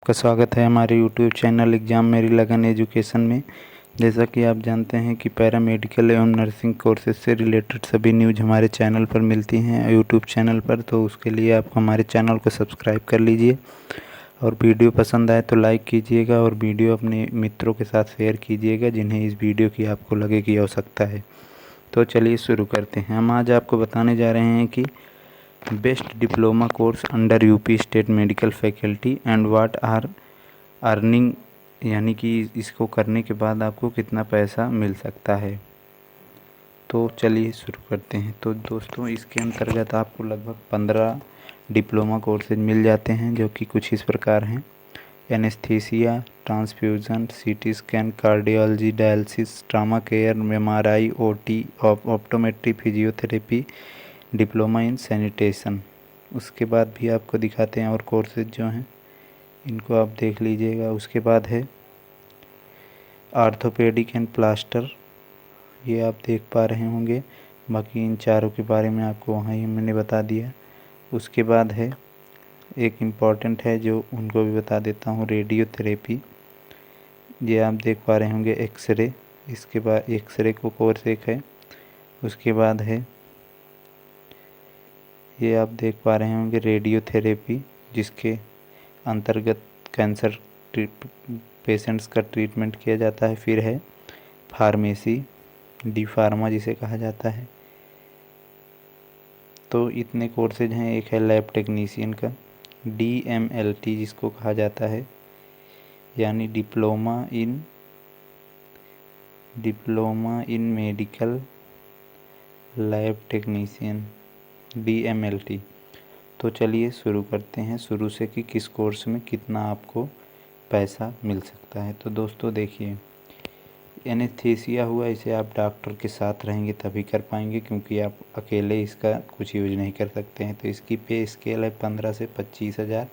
आपका स्वागत है हमारे यूट्यूब चैनल एग्ज़ाम मेरी लगन एजुकेशन में। जैसा कि आप जानते हैं कि पैरामेडिकल एवं नर्सिंग कोर्सेज से रिलेटेड सभी न्यूज़ हमारे चैनल पर मिलती हैं यूट्यूब चैनल पर, तो उसके लिए आप हमारे चैनल को सब्सक्राइब कर लीजिए और वीडियो पसंद आए तो लाइक कीजिएगा और वीडियो अपने मित्रों के साथ शेयर कीजिएगा जिन्हें इस वीडियो की आपको लगे कि आवश्यकता है। तो चलिए शुरू करते हैं। हम आज आपको बताने जा रहे हैं कि best diploma course under UP state medical faculty and what are earning, यानी कि इसको करने के बाद आपको कितना पैसा मिल सकता है। तो चलिए शुरू करते हैं। तो दोस्तों, इसके अंतर्गत आपको लगभग 15 डिप्लोमा कोर्सेज मिल जाते हैं, जो कि कुछ इस प्रकार हैं: anaesthesia, transfusion, CT scan, cardiology, dialysis, trauma care, MRI, OT, optometry, physiotherapy, diploma in sanitation. उसके बाद भी आपको दिखाते हैं और कोर्सेज जो हैं इनको आप देख लीजिएगा। उसके बाद है आर्थोपेडिक एंड प्लास्टर, ये आप देख पा रहे होंगे। बाकी इन चारों के बारे में आपको वहाँ ही मैंने बता दिया। उसके बाद है एक इम्पॉर्टेंट है जो उनको भी बता देता हूँ, रेडियोथेरेपी, ये आप देख पा रहे होंगे। एक्सरे, इसके बाद एक्सरे को कोर्स एक है। उसके बाद है ये आप देख पा रहे होंगे रेडियोथेरेपी, जिसके अंतर्गत कैंसर पेशेंट्स का ट्रीटमेंट किया जाता है। फिर है फार्मेसी, डी फार्मा जिसे कहा जाता है। तो इतने कोर्सेज हैं। एक है लैब टेक्नीशियन का, DMLT जिसको कहा जाता है, यानी diploma in medical lab technician, DMLT। तो चलिए शुरू करते हैं शुरू से कि किस कोर्स में कितना आपको पैसा मिल सकता है। तो दोस्तों देखिए, एनेस्थीसिया हुआ, इसे आप डॉक्टर के साथ रहेंगे तभी कर पाएंगे, क्योंकि आप अकेले इसका कुछ यूज नहीं कर सकते हैं। तो इसकी पे स्केल है 15 से 25,000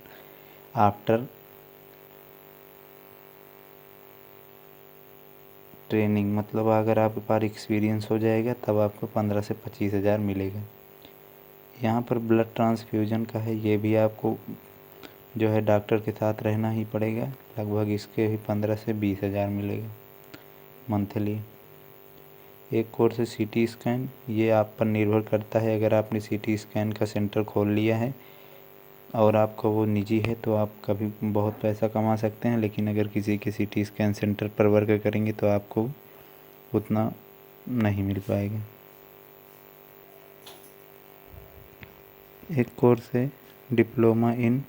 आफ्टर ट्रेनिंग, मतलब अगर आपके पास एक्सपीरियंस हो जाएगा तब आपको 15 से 25,000 मिलेगा। यहाँ पर ब्लड ट्रांसफ्यूजन का है, ये भी आपको जो है डॉक्टर के साथ रहना ही पड़ेगा। लगभग इसके भी 15 से 20,000 मिलेगा मंथली। एक कोर्स है CT स्कैन, ये आप पर निर्भर करता है। अगर आपने CT स्कैन का सेंटर खोल लिया है और आपका वो निजी है तो आप कभी बहुत पैसा कमा सकते हैं, लेकिन अगर किसी के CT स्कैन सेंटर पर वर्क करेंगे तो आपको उतना नहीं मिल पाएगा। एक कोर्स है डिप्लोमा इन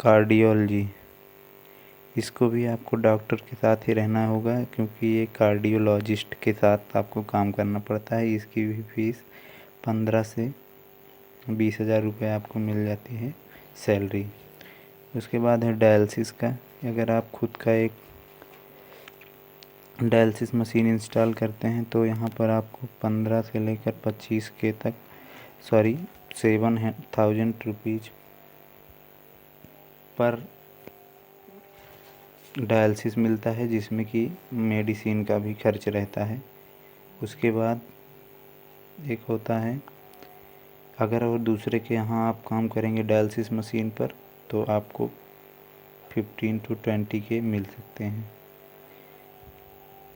कार्डियोलॉजी, इसको भी आपको डॉक्टर के साथ ही रहना होगा, क्योंकि ये कार्डियोलॉजिस्ट के साथ आपको काम करना पड़ता है। इसकी भी फीस 15 से 20,000 रुपये आपको मिल जाती है सैलरी। उसके बाद है डायलिसिस का, अगर आप खुद का एक डायलिसिस मशीन इंस्टॉल करते हैं तो यहाँ पर आपको 15 से लेकर 25K तक 7,000 रुपीज़ पर डायलिसिस मिलता है, जिसमें कि मेडिसिन का भी खर्च रहता है। उसके बाद एक होता है, अगर और दूसरे के यहाँ आप काम करेंगे डायलिसिस मशीन पर तो आपको 15 to 20K मिल सकते हैं।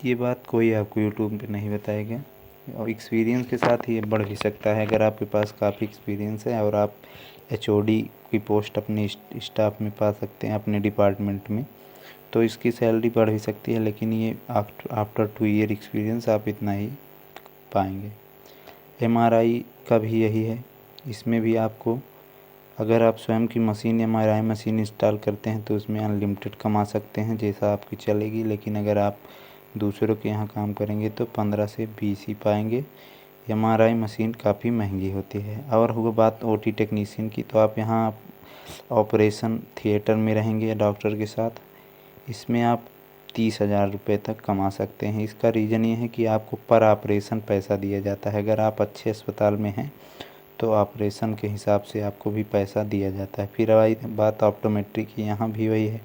ये बात कोई आपको यूट्यूब पे नहीं बताएगा, और एक्सपीरियंस के साथ ही ये बढ़ भी सकता है। अगर आपके पास काफ़ी एक्सपीरियंस है और आप HOD की पोस्ट अपने स्टाफ में पा सकते हैं अपने डिपार्टमेंट में, तो इसकी सैलरी बढ़ भी सकती है, लेकिन ये आफ्टर 2 ईयर एक्सपीरियंस आप इतना ही पाएंगे। MRI का भी यही है, इसमें भी आपको, अगर आप स्वयं की मशीन MRI मशीन इंस्टॉल करते हैं तो उसमें अनलिमिटेड कमा सकते हैं जैसा आपकी चलेगी, लेकिन अगर आप दूसरों के यहाँ काम करेंगे तो 15 से 20 ही पाएंगे। MRI मशीन काफ़ी महंगी होती है। और हुआ बात OT टेक्नीशियन की, तो आप यहाँ ऑपरेशन थिएटर में रहेंगे डॉक्टर के साथ, इसमें आप 30,000 रुपये तक कमा सकते हैं। इसका रीज़न ये है कि आपको पर ऑपरेशन पैसा दिया जाता है। अगर आप अच्छे अस्पताल में हैं तो ऑपरेशन के हिसाब से आपको भी पैसा दिया जाता है। फिर आई बात ऑप्टोमेट्री की, यहाँ भी वही है।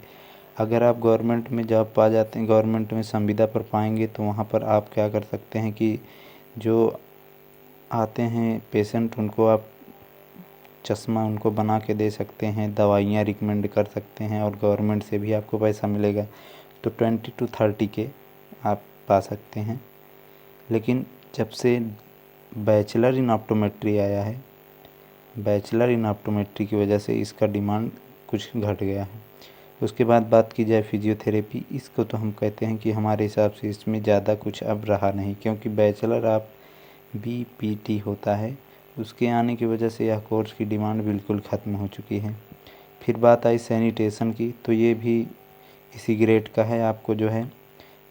अगर आप गवर्नमेंट में जॉब पा जाते हैं, गवर्नमेंट में संविदा पर पाएंगे, तो वहाँ पर आप क्या कर सकते हैं कि जो आते हैं पेशेंट उनको आप चश्मा उनको बना के दे सकते हैं, दवाइयाँ रिकमेंड कर सकते हैं और गवर्नमेंट से भी आपको पैसा मिलेगा। तो 20 to 30 के आप पा सकते हैं। लेकिन जब से बैचलर इन ऑप्टोमेट्री आया है, बैचलर इन ऑप्टोमेट्री की वजह से इसका डिमांड कुछ घट गया है। उसके बाद बात की जाए फिजियोथेरेपी, इसको तो हम कहते हैं कि हमारे हिसाब से इसमें ज़्यादा कुछ अब रहा नहीं, क्योंकि बैचलर आप BPT होता है, उसके आने की वजह से यह कोर्स की डिमांड बिल्कुल ख़त्म हो चुकी है। फिर बात आई सैनिटेशन की, तो ये भी इसी ग्रेड का है। आपको जो है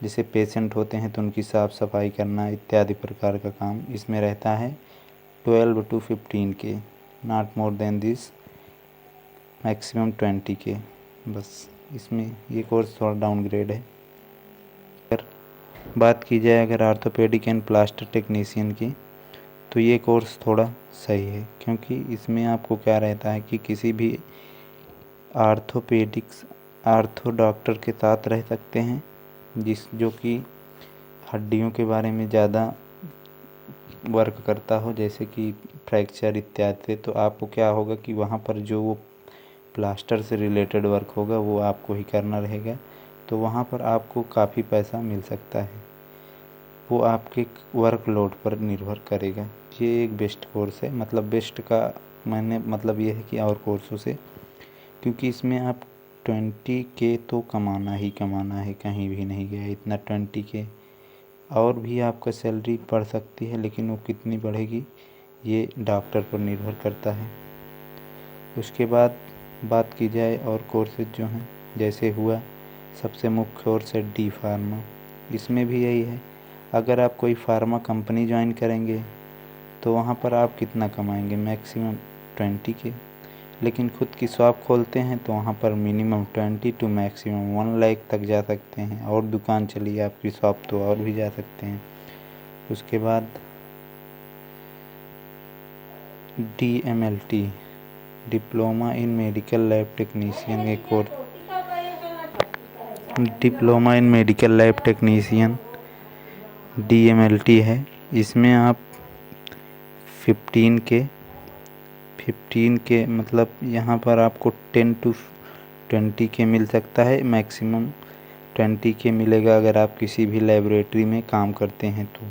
जैसे पेशेंट होते हैं तो उनकी साफ़ सफाई करना इत्यादि प्रकार का काम इसमें रहता है। 12 to 15 के, not more than this, maximum 20 के, बस। इसमें ये कोर्स थोड़ा डाउनग्रेड है। अगर बात की जाए अगर आर्थोपेडिक एंड प्लास्टर टेक्नीशियन की, तो ये कोर्स थोड़ा सही है, क्योंकि इसमें आपको क्या रहता है कि किसी भी आर्थो डॉक्टर के साथ रह सकते हैं जो कि हड्डियों के बारे में ज़्यादा वर्क करता हो, जैसे कि फ्रैक्चर इत्यादि। तो आपको क्या होगा कि वहाँ पर जो वो प्लास्टर से रिलेटेड वर्क होगा वो आपको ही करना रहेगा, तो वहाँ पर आपको काफ़ी पैसा मिल सकता है। वो आपके वर्कलोड पर निर्भर करेगा। ये एक बेस्ट कोर्स है, मतलब बेस्ट का मैंने मतलब ये है कि और कोर्सों से, क्योंकि इसमें आप 20K तो कमाना ही कमाना है, कहीं भी नहीं गया इतना 20K। और भी आपका सैलरी बढ़ सकती है, लेकिन वो कितनी बढ़ेगी ये डॉक्टर पर निर्भर करता है। उसके बाद बात की जाए और कोर्सेज जो हैं, जैसे हुआ सबसे मुख्य कोर्स है D फार्मा। इसमें भी यही है, अगर आप कोई फार्मा कंपनी ज्वाइन करेंगे तो वहाँ पर आप कितना कमाएंगे, मैक्सिमम 20K। लेकिन खुद की शॉप खोलते हैं तो वहाँ पर मिनिमम 20 to मैक्सिमम 1 लाख तक जा सकते हैं, और दुकान चलिए आपकी शॉप तो और भी जा सकते हैं। उसके बाद DMLT, diploma in medical lab technician, एक course, diploma in medical lab technician DMLT है। इसमें आप 15 के मतलब यहाँ पर आपको 10 to 20K मिल सकता है, मैक्सिमम 20K मिलेगा अगर आप किसी भी लेबोरेटरी में काम करते हैं तो।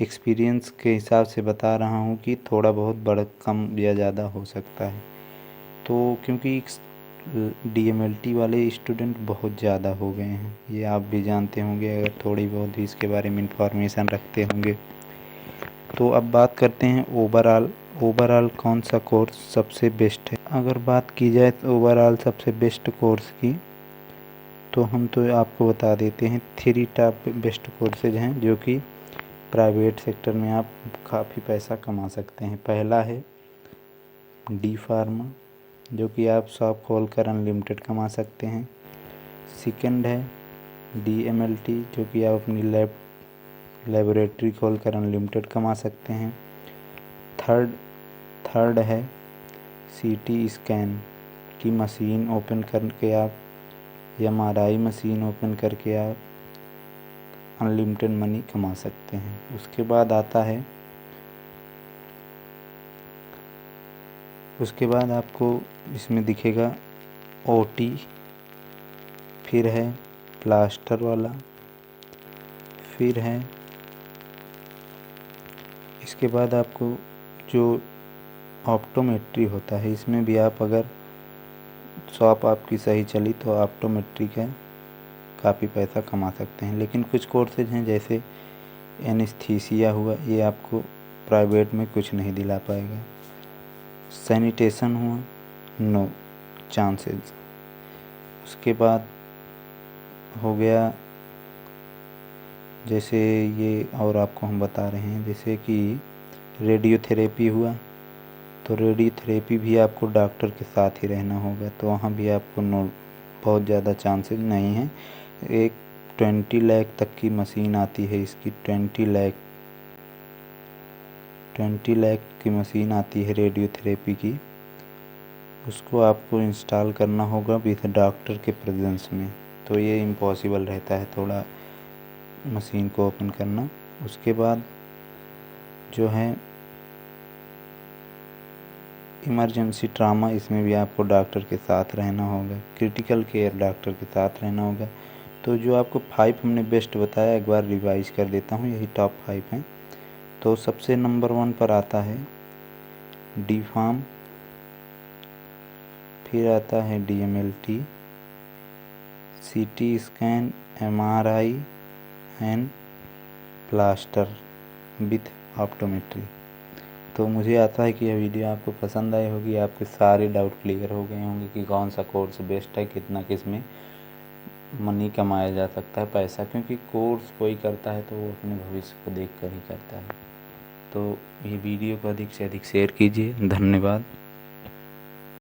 एक्सपीरियंस के हिसाब से बता रहा हूँ कि थोड़ा बहुत बढ़ कम या ज़्यादा हो सकता है। तो क्योंकि DMLT वाले स्टूडेंट बहुत ज़्यादा हो गए हैं, ये आप भी जानते होंगे अगर थोड़ी बहुत भी इसके बारे में इंफॉर्मेशन रखते होंगे। तो अब बात करते हैं ओवरऑल कौन सा कोर्स सबसे बेस्ट है। अगर बात की जाए तो ओवरऑल सबसे बेस्ट कोर्स की, तो हम तो आपको बता देते हैं 3 टॉप बेस्ट कोर्सेज हैं जो कि प्राइवेट सेक्टर में आप काफ़ी पैसा कमा सकते हैं। पहला है D फार्मा, जो कि आप शॉप खोल कर अनलिमिटेड कमा सकते हैं। सेकंड है DMLT, जो कि आप अपनी लेबोरेटरी खोल कर अनलिमिटेड कमा सकते हैं। थर्ड है CT स्कैन की मशीन ओपन करके आप, या MRI मशीन ओपन करके आप अनलिमिटेड मनी कमा सकते हैं। उसके बाद आपको इसमें दिखेगा OT, फिर है प्लास्टर वाला, फिर है इसके बाद आपको जो ऑप्टोमेट्री होता है, इसमें भी आप अगर शॉप आपकी सही चली तो ऑप्टोमेट्री का काफ़ी पैसा कमा सकते हैं। लेकिन कुछ कोर्सेज हैं जैसे एनेस्थीसिया हुआ, ये आपको प्राइवेट में कुछ नहीं दिला पाएगा। सैनिटेशन हुआ, नो चांसेस। उसके बाद हो गया जैसे ये, और आपको हम बता रहे हैं जैसे कि रेडियोथेरेपी हुआ, तो रेडियोथेरेपी भी आपको डॉक्टर के साथ ही रहना होगा, तो वहाँ भी आपको बहुत ज़्यादा चांसेस नहीं हैं। एक 20 लाख तक की मशीन आती है इसकी, 20 लाख की मशीन आती है रेडियोथेरेपी की। उसको आपको इंस्टॉल करना होगा विद डॉक्टर के प्रेजेंस में, तो ये इम्पॉसिबल रहता है थोड़ा मशीन को ओपन करना। उसके बाद जो है इमरजेंसी ट्रामा, इसमें भी आपको डॉक्टर के साथ रहना होगा। क्रिटिकल केयर डॉक्टर के साथ रहना होगा। तो जो आपको 5 हमने बेस्ट बताया, एक बार रिवाइज कर देता हूँ, यही टॉप 5 हैं। तो सबसे नंबर 1 पर आता है डी फार्म, फिर आता है DMLT, CT scan, MRI and plaster with optometry. तो मुझे आता है कि यह वीडियो आपको पसंद आई होगी, आपके सारे डाउट क्लियर हो गए होंगे कि कौन सा कोर्स बेस्ट है, कितना किसमें मनी कमाया जा सकता है, पैसा। क्योंकि कोर्स कोई करता है तो वो अपने भविष्य को देख कर ही करता है। तो ये वीडियो को अधिक से अधिक शेयर कीजिए। धन्यवाद।